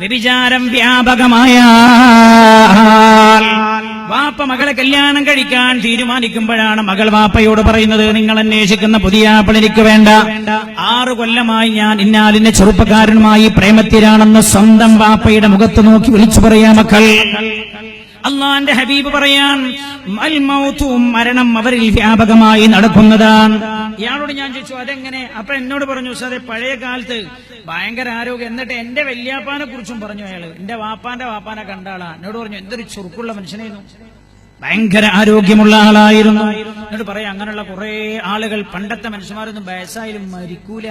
വ്യഭിചാരം വ്യാപകമായ വാപ്പ മകളെ കല്യാണം കഴിക്കാൻ തീരുമാനിക്കുമ്പോഴാണ് മകൾ വാപ്പയോട് പറയുന്നത്, നിങ്ങൾ അന്വേഷിക്കുന്ന പുതിയ ആപ്പിൾ എനിക്ക് വേണ്ട, 6 കൊല്ലമായി ഞാൻ ഇന്നാലിന്റെ ചെറുപ്പക്കാരനുമായി പ്രേമത്തിലാണെന്ന് സ്വന്തം വാപ്പയുടെ മുഖത്ത് നോക്കി വിളിച്ചു പറയാ മക്കൾ. അള്ളാന്റെ ഹബീബ് പറയാൻ മരണം അവരിൽ വ്യാപകമായി നടക്കുന്നതാണ്. ഇയാളോട് ഞാൻ ചോദിച്ചു അതെങ്ങനെ? അപ്പൊ എന്നോട് പറഞ്ഞു, സാറേ പഴയ കാലത്ത് ഭയങ്കര ആരോഗ്യം, എന്നിട്ട് എന്റെ വല്യാപ്പാനെ കുറിച്ചും പറഞ്ഞു അയാള്. എന്റെ വാപ്പാനെ കണ്ട ആളാ. എന്നോട് പറഞ്ഞു എന്തൊരു ചുറുക്കുള്ള മനുഷ്യനായിരുന്നു, ഭയങ്കര ആരോഗ്യമുള്ള ആളായിരുന്നു. എന്നോട് പറയാം അങ്ങനെയുള്ള കുറെ ആളുകൾ, പണ്ടത്തെ മനുഷ്യന്മാരൊന്നും വയസ്സായാലും മരിക്കൂല.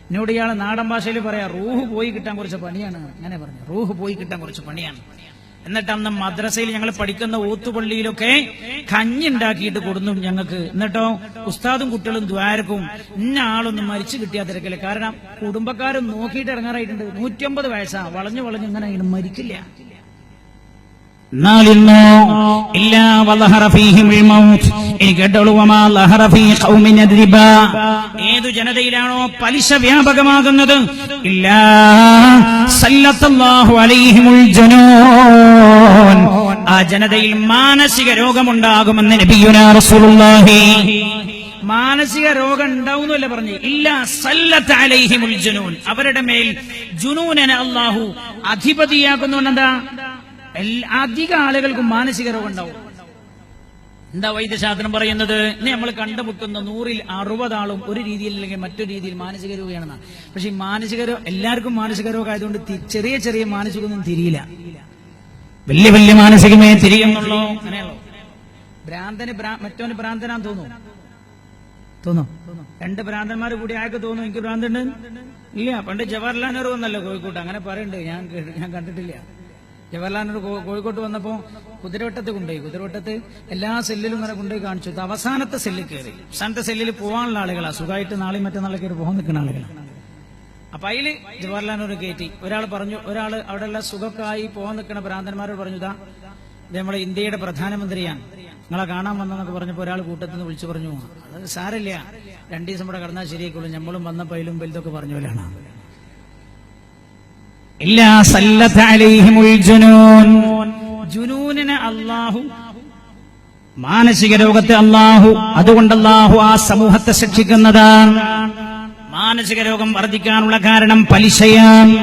എന്നോട് ഇയാളെ നാടൻ ഭാഷയിൽ പറയാ റൂഹ് പോയി കിട്ടാൻ കുറച്ച് പണിയാണ്. അങ്ങനെ പറഞ്ഞു, റൂഹ് പോയി കിട്ടാൻ കുറച്ച് പണിയാണ്. എന്നിട്ട് അന്ന് മദ്രസയിൽ ഞങ്ങൾ പഠിക്കുന്ന ഊത്തുപള്ളിയിലൊക്കെ കഞ്ഞി ഉണ്ടാക്കിയിട്ട് കൊടുന്നു ഞങ്ങൾക്ക്. എന്നിട്ടോ ഉസ്താദും കുട്ടികളും ദ്വാരക്കും ഇന്ന ആളൊന്നും മരിച്ചു കിട്ടിയാ തിരക്കില്ല. കാരണം കുടുംബക്കാരും നോക്കിയിട്ട് ഇറങ്ങാറായിട്ടുണ്ട്. 150 വയസ്സാ, വളഞ്ഞു ഇങ്ങനെ മരിക്കില്ല. ഏതു ജനതയിലാണോ പലിശ വ്യാപകമാകുന്നത്, ആ ജനതയിൽ മാനസിക രോഗമുണ്ടാകുമെന്ന് നബിയുനാ റസൂലുള്ളാഹി. മാനസിക രോഗം ഉണ്ടാവുന്നല്ല പറഞ്ഞു, ഇല്ല സല്ലത്ത് അലൈഹിമുൽ ജുനൂൻ, അവരുടെ മേൽ ജുനൂനനെ അല്ലാഹു അധിപതിയാക്കുന്നുണ്ടെന്താ, അധിക ആളുകൾക്കും മാനസിക രോഗം ഉണ്ടാവും. എന്താ വൈദ്യശാസ്ത്രം പറയുന്നത്? ഇന്ന് നമ്മൾ കണ്ടുമുട്ടുന്ന 100ൽ 60 ആളും ഒരു രീതിയിൽ അല്ലെങ്കിൽ മറ്റൊരു രീതിയിൽ മാനസിക രോഗിയാണെന്നാണ്. പക്ഷെ ഈ മാനസിക രോഗം എല്ലാവർക്കും മാനസിക രോഗമായതുകൊണ്ട് ചെറിയ മാനസികമൊന്നും തിരിയില്ല, വലിയ മാനസികമേ തിരിയുന്നുള്ളൂ. അങ്ങനെയുള്ളൂ. ഭ്രാന്തന് മറ്റവന് ഭ്രാന്തനാന്ന് തോന്നും. 2 ഭ്രാന്തന്മാർ കൂടി ആൾക്ക് തോന്നും എനിക്ക് ഭ്രാന്തുണ്ട്. ഇല്ല, പണ്ട് ജവഹർലാൽ നെഹ്റു വന്നല്ലോ കോഴിക്കോട്ട്, അങ്ങനെ പറയുന്നുണ്ട്. ഞാൻ കണ്ടിട്ടില്ല. ജവഹർലാൽ നെഹ്റു കോഴിക്കോട്ട് വന്നപ്പോ കുതിരവട്ടത്ത് കൊണ്ടുപോയി. കുതിരവട്ടത്ത് എല്ലാ സെല്ലിലും ഇങ്ങനെ കൊണ്ടുപോയി കാണിച്ചു. അവസാനത്തെ സെല്ലിൽ കയറി. അവസാനത്തെ സെല്ലിൽ പോകാനുള്ള ആളുകളാ, സുഖമായിട്ട് നാളെയും മറ്റന്നാളെ കയറി പോകാൻ നിൽക്കുന്ന ആളുകളാണ്. അപ്പൊ അതില് ജവഹർലാൽ നെഹ്റു കയറ്റി. ഒരാൾ അവിടെയുള്ള സുഖക്കായി പോകാൻ നിൽക്കുന്ന ഭ്രാന്തന്മാരോട് പറഞ്ഞു, ഇത് നമ്മളെ ഇന്ത്യയുടെ പ്രധാനമന്ത്രിയാണ്, നിങ്ങളെ കാണാൻ വന്നെന്നൊക്കെ പറഞ്ഞപ്പോ ഒരാൾ കൂട്ടത്തിൽ നിന്ന് വിളിച്ചു പറഞ്ഞു, അത് സാരല്ല, 2 ദിവസം ഇവിടെ കടന്നാൽ ശരിയായിക്കോളും, നമ്മളും വന്നപ്പോ അതിലും വലുതൊക്കെ പറഞ്ഞ പോലെയാണ്. ജുനൂനിനെ അല്ലാഹു, മാനസിക രോഗത്തെ അല്ലാഹു, അതുകൊണ്ട് അല്ലാഹു ആ സമൂഹത്തെ ശിക്ഷിക്കുന്നതാണ്. മാനസിക രോഗം വർദ്ധിക്കാനുള്ള കാരണം പലിശയാണ്.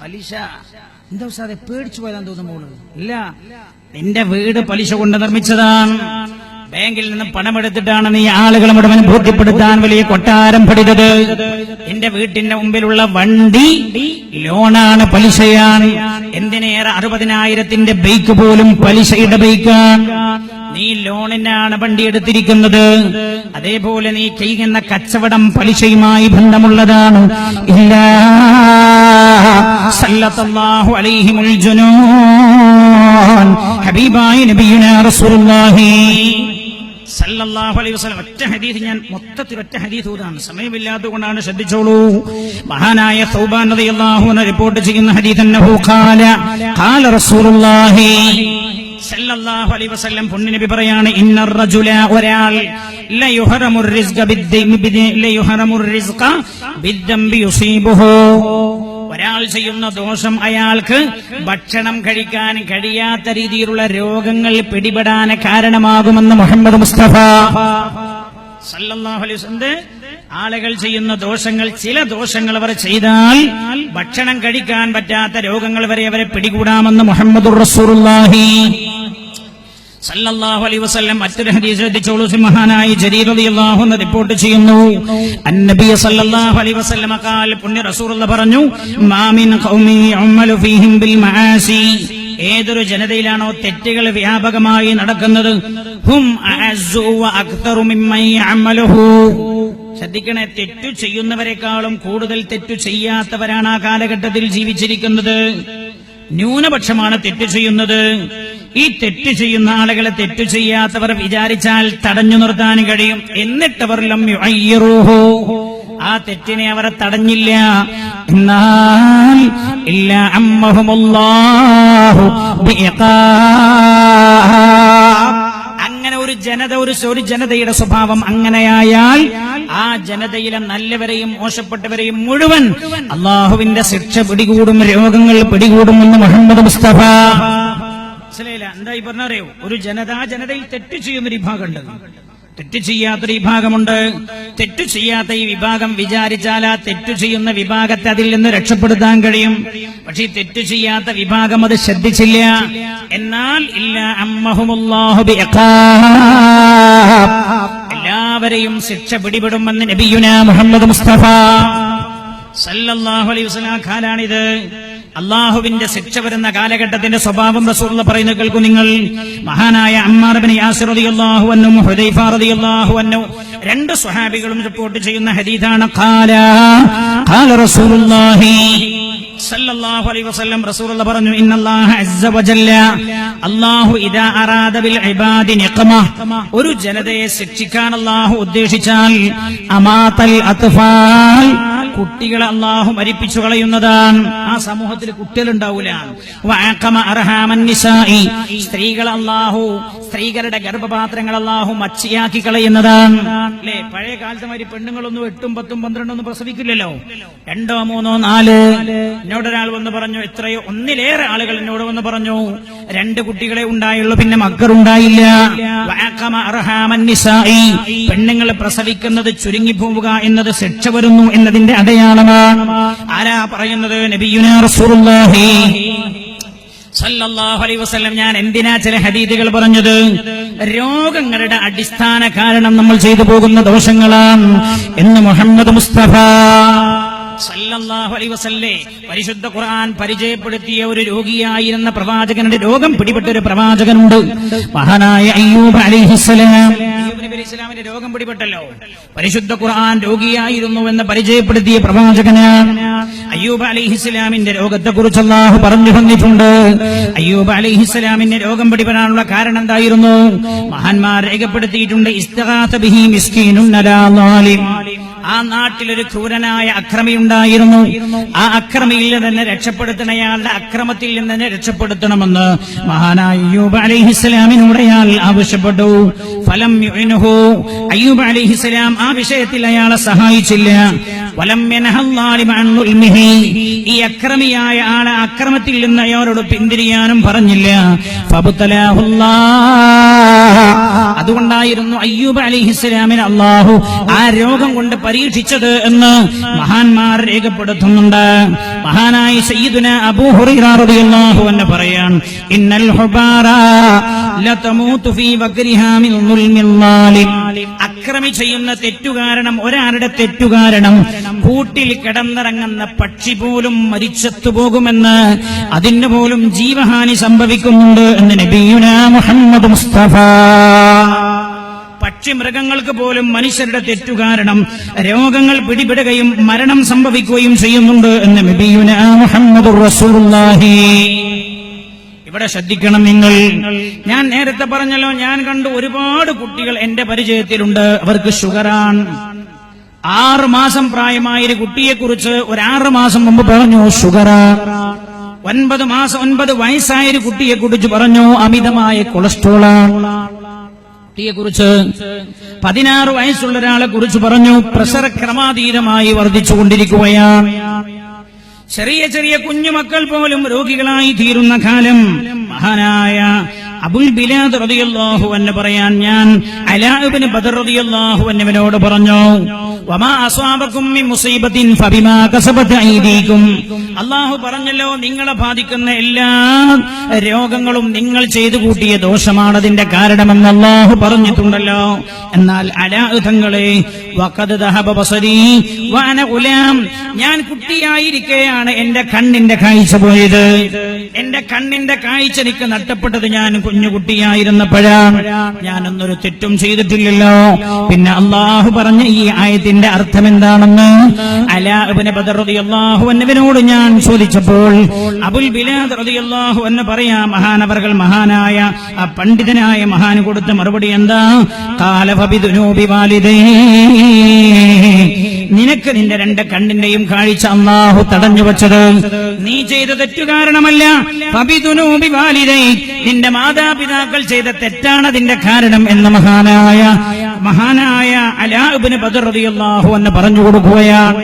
പലിശ എന്താ സാറേ പേടിച്ചു പോയതാന്ന് തോന്നുമ്പോൾ? ഇല്ല, നിന്റെ വീട് പലിശ കൊണ്ട് നിർമ്മിച്ചതാണ്. ബാങ്കിൽ നിന്നും പണമെടുത്തിട്ടാണ് നീ ആളുകളെ മുഴുവൻ ബോധ്യപ്പെടുത്താൻ വലിയ കൊട്ടാരം പണിതത്. എന്റെ വീട്ടിന്റെ മുമ്പിലുള്ള വണ്ടി ലോണാണ്, പലിശയാണ്. എന്തിനേറെ 60,000ന്റെ ബൈക്ക് പോലും പലിശയുടെ ബൈക്കാണ്. നീ ലോണിനാണ് വണ്ടി എടുത്തിരിക്കുന്നത്. അതേപോലെ നീ ചെയ്യുന്ന കച്ചവടം പലിശയുമായി ബന്ധമുള്ളതാണ്. ഇല്ലാ സല്ലല്ലാഹു അലൈഹിമുൽ ജുനൂൻ. ഹബീബായ നബിയുനാ റസൂലുള്ളാഹി സല്ലല്ലാഹു അലൈഹി വസല്ലം. ഒറ്റ ഹദീസ്, ഞാൻ മൊത്തത്തിൽ ഒറ്റ ഹദീസ് ഓതാണ്, സമയമില്ലാത്തതുകൊണ്ടാണ്, ശ്രദ്ധിച്ചോളൂ. മഹാനായ തൗബാൻ റളിയല്ലാഹു അൻഹു റിപ്പോർട്ട് ചെയ്യുന്ന ഹദീസ്, അന്നഹു ഖാല റസൂലുള്ളാഹി സല്ലല്ലാഹു അലൈഹി വസല്ലം, പുണ്യനബി പറയാണ്, ഇന്നർ റജുല, ഒരാൾ, ലയുഹറമുർ റിസ്ഖ ബിദ്ദംബി യുസീബുഹു, ഒരാൾ ചെയ്യുന്ന ദോഷം അയാൾക്ക് ഭക്ഷണം കഴിക്കാൻ കഴിയാത്ത രീതിയിലുള്ള രോഗങ്ങൾ പിടിപെടാൻ കാരണമാകുമെന്ന് മുഹമ്മദ് മുസ്തഫ സല്ലല്ലാഹു അലൈഹി വസല്ലം. ആളുകൾ ചെയ്യുന്ന ദോഷങ്ങൾ, ചില ദോഷങ്ങൾ അവർ ചെയ്താൽ ഭക്ഷണം കഴിക്കാൻ പറ്റാത്ത രോഗങ്ങൾ വരെ അവരെ പിടികൂടാമെന്ന് മുഹമ്മദുർ റസൂലുള്ളാഹി സല്ലല്ലാഹു അലൈഹി വസല്ലം. മറ്റൊരു ഹദീസ് ശ്രദ്ധിച്ചോളൂ. മഹാനായ ജരീർ റളിയല്ലാഹു അൻഹു റിപ്പോർട്ട് ചെയ്യുന്നു, അന്നബി സല്ലല്ലാഹു അലൈഹി വസല്ലം ഖാൽ, പുണ്യ റസൂലുള്ളാഹി പറഞ്ഞു, മാ മിൻ ഖൗമി യുഅമലു ഫീഹിം ബിൽ മആസി, ഏതൊരു ജനതയിലാണോ തെറ്റുകൾ വ്യാപകമായി നടക്കുന്നത്, ഹും അഅസ്സു വ അക്തറു മിമ്മൻ യഅമലുഹു, ശ്രദ്ധിക്കണേ, തെറ്റു ചെയ്യുന്നവരെക്കാളും കൂടുതൽ തെറ്റു ചെയ്യാത്തവരാണ് ആ കാലഘട്ടത്തിൽ ജീവിച്ചിരിക്കുന്നത്. ന്യൂനപക്ഷമാണ് തെറ്റു ചെയ്യുന്നത്. ഈ തെറ്റ് ചെയ്യുന്ന ആളുകളെ തെറ്റു ചെയ്യാത്തവർ വിചാരിച്ചാൽ തടഞ്ഞു നിർത്താൻ കഴിയും. എന്നിട്ടവർ ലം യുഅയ്യിറൂഹു, ആ തെറ്റിനെ അവർ തടഞ്ഞില്ല. എന്നാൽ ഇല്ല അമ്മഹുമുല്ലാഹു ബിഇഖാബ്, അങ്ങനെ ഒരു ജനതയുടെ സ്വഭാവം അങ്ങനെയായാൽ ആ ജനതയിലെ നല്ലവരെയും മോശപ്പെട്ടവരെയും മുഴുവൻ അള്ളാഹുവിന്റെ ശിക്ഷ പിടികൂടും, രോഗങ്ങൾ പിടികൂടുമെന്ന് മുഹമ്മദ് മുസ്തഫ. മനസ്സിലായില്ല എന്തായി പറഞ്ഞറിയോ? ഒരു ജനതയിൽ തെറ്റ് ചെയ്യുന്നൊരു വിഭാഗമുണ്ട്, തെറ്റ് ചെയ്യാത്തൊരു വിഭാഗമുണ്ട്. തെറ്റു ചെയ്യാത്ത ഈ വിഭാഗം വിചാരിച്ചാൽ ആ തെറ്റു ചെയ്യുന്ന വിഭാഗത്തെ അതിൽ നിന്ന് രക്ഷപ്പെടുത്താൻ കഴിയും. പക്ഷേ തെറ്റു ചെയ്യാത്ത വിഭാഗം അത് ശ്രദ്ധിച്ചില്ല. എന്നാൽ ഇല്ല അമ്മഹുമുല്ലാഹു ബിഇഖാബ്, എല്ലാവരെയും ശിക്ഷ പിടിപെടുമെന്ന് നബിയുനാ മുഹമ്മദ് മുസ്തഫ സല്ലല്ലാഹു അലൈഹി വസല്ലം കാലാണിത്. അള്ളാഹുവിന്റെ ശിക്ഷ വരുന്ന കാലഘട്ടത്തിന്റെ സ്വഭാവം റസൂലുള്ളാഹി പറയുന്നത് കേൾക്കൂ നിങ്ങൾ. മഹാനായ അമ്മാർ ഇബ്നു യാസിർ റളിയല്ലാഹു അൻഹു, ഹുദൈഫ റളിയല്ലാഹു അൻഹു, രണ്ട് സ്വഹാബികളും റിപ്പോർട്ട് ചെയ്യുന്ന ഹദീസാണ്. ഖാല റസൂലുള്ളാഹി സല്ലല്ലാഹു അലൈഹി വസല്ലം, റസൂലുള്ളാഹി പറഞ്ഞു, ഇന്നല്ലാഹ അസ്സ വജല്ല, അല്ലാഹു ഇദാ അറാദ ബിൽ ഇബാദി നിഖമ, ഒരു ജനതയെ ശിക്ഷിക്കാൻ അല്ലാഹു ഉദ്ദേശിച്ചാൽ, അമാതൽ അത്ഫാൽ, കുട്ടികളെ അല്ലാഹു മരിപ്പിച്ചു കളയുന്നതാണ്. ആ സമൂഹത്തിൽ കുട്ടികളുണ്ടാവൂല. വഅഖമ അർഹാമൻ നിസാഇ, സ്ത്രീകളുടെ ഗർഭപാത്രങ്ങൾ അല്ലാഹു മച്ചിയാക്കി കളയുന്നതാണ്. അല്ലേ? പഴയ കാലത്തെ മാതിരി പെണ്ണുങ്ങളൊന്നും 8, 10, 12 പ്രസവിക്കില്ലല്ലോ. 2, 3, 4. എന്നോടൊരാൾ വന്ന് പറഞ്ഞു, എത്രയോ ഒന്നിലേറെ ആളുകൾ എന്നോട് വന്ന് പറഞ്ഞു, 2 കുട്ടികളെ ഉണ്ടായുള്ളൂ, പിന്നെ മക്കളുണ്ടായില്ല. വഅഖമ അർഹാമൻ നിസാഇ, പെണ്ണുങ്ങൾ പ്രസവിക്കുന്നത് ചുരുങ്ങിപ്പോവുക എന്നത് ശിക്ഷ വരുന്നു എന്നതിന്റെ അടയാളമാണ്. ആരാ പറയുന്നത്? നബിയുനാ റസൂലുള്ളാഹി സല്ലല്ലാഹു അലൈഹി വസല്ലം. ഞാൻ എന്തിനാ ചില ഹദീസുകൾ പറഞ്ഞത്? രോഗങ്ങളുടെ അടിസ്ഥാന കാരണം നമ്മൾ ചെയ്തു പോകുന്ന ദോഷങ്ങളാണ് എന്ന് മുഹമ്മദ് മുസ്തഫ സല്ലല്ലാഹു അലൈഹി വസല്ലം പരിശുദ്ധ ഖുർആൻ പരിചയപ്പെടുത്തിയ ഒരു രോഗിയായിരുന്ന പ്രവാചകനുടെ രോഗം പിടിപെട്ട ഒരു പ്രവാചകനുണ്ട്, മഹാനായ അയ്യൂബ് അലൈഹിസ്സലാം. ഇസ്ലാമിന്റെ രോഗം പിടിപെട്ടല്ലോ. പരിശുദ്ധ ഖുർആൻ രോഗിയായിരുന്നു എന്ന് പരിചയപ്പെടുത്തിയ പ്രവാചകനാണ്. അയ്യൂബ് അലൈഹിസ്സലാമിന്റെ രോഗത്തെക്കുറിച്ച് അല്ലാഹു പറഞ്ഞു തന്നിട്ടുണ്ട്. അയ്യൂബ് അലൈഹിസ്സലാമിന്റെ രോഗം പിടിപെടാനുള്ള കാരണം എന്തായിരുന്നു? മഹാന്മാർ രേഖപ്പെടുത്തിയിട്ടുണ്ട്. ഇസ്തഗാസ ബിഹി മിസ്കീനുൻ അലാ ളാലിം, ആ നാട്ടിലൊരു ക്രൂരനായ അക്രമി ഉണ്ടായിരുന്നു. ആ അക്രമിയിൽ നിന്ന് രക്ഷപ്പെടുത്തണയാളുടെ അക്രമത്തിൽ നിന്ന് രക്ഷപ്പെടുത്തണമെന്ന് മഹാനായ അയ്യൂബ് അലൈഹിസ്സലാമിനോട് അയാൾ ആവശ്യപ്പെട്ടു. ഫലം യുഇൻഹു, അയ്യൂബ് അലൈഹിസ്സലാം ആ വിഷയത്തിൽ അയാളെ സഹായിച്ചില്ല. വലം യൻഹല്ലാഹു അൻ ദുൽമിഹി, ഈ അക്രമിയായ ആളെ അക്രമത്തിൽ നിന്ന് അയാളോട് പിന്തിരിയാനും പറഞ്ഞില്ല. ഫബ്തലാഹുല്ലാഹ്, അതുകൊണ്ടായിരുന്നു അയ്യൂബ് അലൈഹിസ്സലാമിനെ അല്ലാഹു ആ രോഗം കൊണ്ട് പരീക്ഷിച്ചത് എന്ന് മഹാന്മാർ രേഖപ്പെടുത്തുന്നുണ്ട്. മഹാനായ സയ്യിദുനാ അബൂ ഹുറൈറ റളിയല്ലാഹു അൻഹു പറയാൻ, ഇന്നൽ ഹുബാറ ലതമൂതു ഫീ വക്രിഹാ മിൻ ദുൽമിൽ ളാലിം, അക്രമി ചെയ്യുന്ന തെറ്റുകാരണം, ഒരാളുടെ തെറ്റുകാരണം കൂട്ടിൽ കിടന്നിറങ്ങുന്ന പക്ഷി പോലും മരിച്ചെത്തുപോകുമെന്ന്, അതിന് പോലും ജീവഹാനി സംഭവിക്കുന്നുണ്ട് എന്ന് നബിയുനാ മുഹമ്മദ് മുസ്തഫ. പക്ഷി മൃഗങ്ങൾക്ക് പോലും മനുഷ്യരുടെ തെറ്റുകാരണം രോഗങ്ങൾ പിടിപെടുകയും മരണം സംഭവിക്കുകയും ചെയ്യുന്നുണ്ട് എന്ന് നബിയുനാ മുഹമ്മദുർ റസൂലുള്ളാഹി. ഇവിടെ ശ്രദ്ധിക്കണം നിങ്ങൾ. ഞാൻ നേരത്തെ പറഞ്ഞല്ലോ, ഞാൻ കണ്ടു ഒരുപാട് കുട്ടികൾ എന്റെ പരിചയത്തിലുണ്ട്, അവർക്ക് ഷുഗറാണ്. 6 മാസം പ്രായമായൊരു കുട്ടിയെക്കുറിച്ച് ഒരു 6 മാസം മുമ്പ് പറഞ്ഞു ഷുഗറാണ്. 9 വയസ്സായൊരു കുട്ടിയെക്കുറിച്ച് പറഞ്ഞു അമിതമായ കൊളസ്ട്രോളാണ്. കുട്ടിയെക്കുറിച്ച് 16 വയസ്സുള്ള ഒരാളെ കുറിച്ച് പറഞ്ഞു പ്രഷർ ക്രമാതീതമായി വർദ്ധിച്ചുകൊണ്ടിരിക്കുകയാണ്. ചെറിയ ചെറിയ കുഞ്ഞുമക്കൾ പോലും രോഗികളായി തീരുന്ന കാലം. മഹാനായ അബുൽ ബിലാദ് റളിയല്ലാഹു അൻഹു പറയാൻ, ഞാൻ അലാ ഇബ്നു ബദർ റളിയല്ലാഹു അൻഹുവിനോട് പറഞ്ഞു, വമാ അസ്വാബകും മിൻ മുസീബത്തിൻ ഫബിമാ കസബത് ഐദീകും, അല്ലാഹു പറഞ്ഞല്ലോ നിങ്ങളെ ബാധിക്കുന്ന എല്ലാ രോഗങ്ങളും നിങ്ങൾ ചെയ്തു കൂട്ടിയ ദോഷമാണ് അതിന്റെ കാരണമെന്ന് അല്ലാഹു പറഞ്ഞിട്ടുണ്ടല്ലോ. എന്നാൽ അലാ തങ്ങളെ, വഖദ് ദഹബ ബസരി വഅന ഗുലാം, ഞാൻ കുട്ടിയായിരിക്കെയാണ് എന്റെ കണ്ണിന്റെ കാഴ്ച പോയത്. എന്റെ കണ്ണിന്റെ കാഴ്ച എനിക്ക് നഷ്ടപ്പെട്ടത് ഞാൻ കുഞ്ഞുകുട്ടിയായിരുന്നപ്പോഴാണ്. ഞാനൊന്നൊരു തെറ്റും ചെയ്തിട്ടില്ലല്ലോ. പിന്നെ അല്ലാഹു പറഞ്ഞ ഈ ആയത്തിന്റെ അർത്ഥം എന്താണെന്ന് അലാ ഇബ്നു ബദർ റളിയല്ലാഹു അൻഹുവിനോട് ഞാൻ ചോദിച്ചപ്പോൾ അബുൽ ബിലാദ് റളിയല്ലാഹു അൻഹു പറയാ, മഹാനവർകൾ, മഹാനായ ആ പണ്ഡിതനായ മഹാൻ കൊടുത്ത മറുപടി എന്താ? ഖാല ഫബിദുനൂബി വാലിദൈ, നിനക്ക് നിന്റെ 2 കണ്ണിന്റെയും കാഴ്ച അല്ലാഹു തടഞ്ഞു വച്ചത് നീ ചെയ്ത തെറ്റു കാരണമല്ല, ഫബിദുനൂബി വാലിദൈ, നിന്റെ മാതാപിതാക്കൾ ചെയ്ത തെറ്റാണ് അതിന്റെ കാരണം എന്ന് മഹാനായ അലാ ഇബ്നു ബദർ റളിയല്ലാഹു അൻഹു പറഞ്ഞു കൊടുക്കുകയാണ്.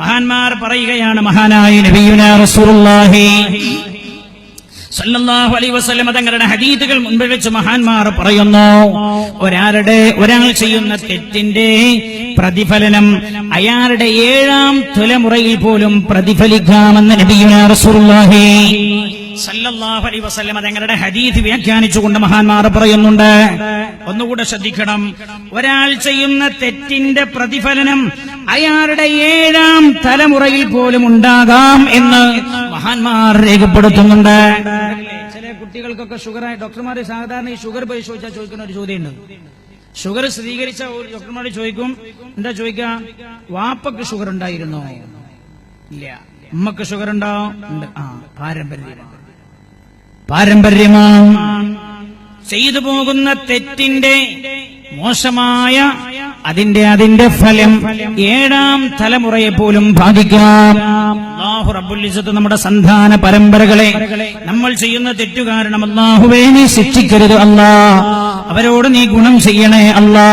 മഹാന്മാർ പറയുകയാണ്, മഹാനായ നബിയുനാ റസൂലുള്ളാഹി സല്ലല്ലാഹു അലൈഹി വസല്ലം തങ്ങളുടെ ഹദീസുകൾ മുൻപിൽ വെച്ച് മഹാന്മാർ പറയുന്നു, ഒരാൾ ചെയ്യുന്ന തെറ്റിന്റെ പ്രതിഫലനം അയാളുടെ 7ാം തലമുറയിൽ പോലും പ്രതിഫലിക്കാമെന്ന് നബിയുനാ റസൂലുള്ളാഹി സല്ലല്ലാഹു അലൈഹി വസല്ലം തങ്ങളുടെ ഹദീസ് വ്യാഖ്യാനിച്ചുകൊണ്ട് മഹാന്മാർ പറയുന്നുണ്ട്. ഒന്നുകൂടെ ശ്രദ്ധിക്കണം, ഒരാൾ ചെയ്യുന്ന തെറ്റിന്റെ പ്രതിഫലനം അയാളുടെ 7ാം തലമുറയിൽ പോലും ഉണ്ടാകാം എന്ന് മഹാന്മാർ രേഖപ്പെടുത്തുന്നുണ്ട്. ചില കുട്ടികൾക്കൊക്കെ ഷുഗറായി ഡോക്ടർമാര് സാധാരണ ഈ ഷുഗർ പരിശോധിച്ചാൽ ചോദിക്കുന്ന ഒരു ചോദ്യമുണ്ട്. ഷുഗർ സ്ഥിരീകരിച്ച ഡോക്ടർമാർ ചോദിക്കും, എന്താ ചോദിക്കുക, വാപ്പക്ക് ഷുഗർ ഉണ്ടായിരുന്നോ? ഇല്ല. ഉമ്മക്ക് ഷുഗർ ഉണ്ടോ? ഉണ്ട്. പാരമ്പര്യമാണ്. ചെയ്തു പോകുന്ന തെറ്റിന്റെ മോശമായ അതിന്റെ ഫലം 7ാം തലമുറയെ പോലും ബാധിക്കാം. അല്ലാഹു റബ്ബുൽ ഇസ്സത്ത് നമ്മുടെ സന്താന പരമ്പരകളെ നമ്മൾ ചെയ്യുന്ന തെറ്റു കാരണം അല്ലാഹുവേ നീ ശിക്ഷിക്കരുത് അല്ലാ, അവരോട് നീ ഗുണം ചെയ്യണേ അല്ലാ.